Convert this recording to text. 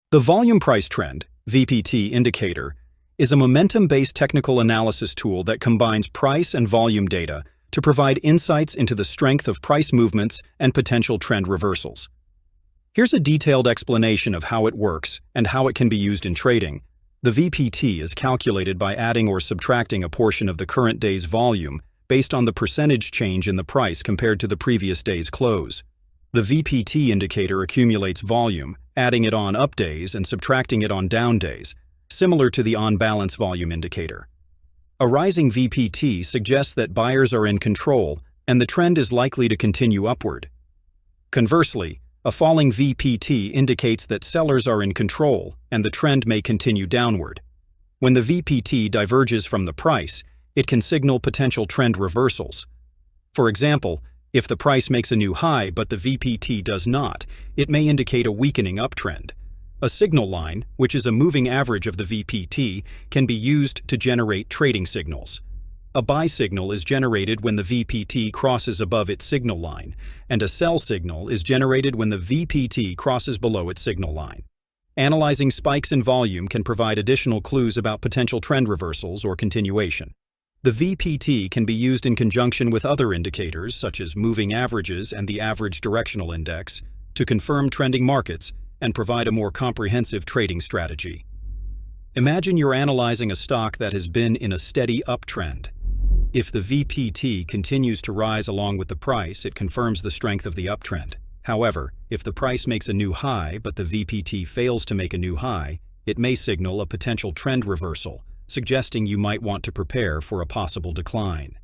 The volume price trend, VPT indicator, is a momentum-based technical analysis tool that combines price and volume data to provide insights into the strength of price movements and potential trend reversals. Here's a detailed explanation of how it works and how it can be used in trading. The VPT is calculated by adding or subtracting a portion of the current day's volume based on the percentage change in the price compared to the previous day's close. The VPT indicator accumulates volume, adding it on up days and subtracting it on down days, similar to the on-balance volume indicator. A rising VPT suggests that buyers are in control and the trend is likely to continue upward. Conversely, a falling VPT indicates that sellers are in control and the trend may continue downward. When the VPT diverges from the price, it can signal potential trend reversals. For example, if the price makes a new high but the VPT does not, it may indicate a weakening uptrend. A signal line, which is a moving average of the VPT, can be used to generate trading signals. A buy signal is generated when the VPT crosses above its signal line, and a sell signal is generated when the VPT crosses below its signal line. Analyzing spikes in volume can provide additional clues about potential trend reversals or continuation. The VPT can be used in conjunction with other indicators, such as moving averages and the average directional index, to confirm trending markets and provide a more comprehensive trading strategy. Imagine you're analyzing a stock that has been in a steady uptrend. If the VPT continues to rise along with the price, it confirms the strength of the uptrend. However, if the price makes a new high but the VPT fails to make a new high, it may signal a potential trend reversal, suggesting you might want to prepare for a possible decline.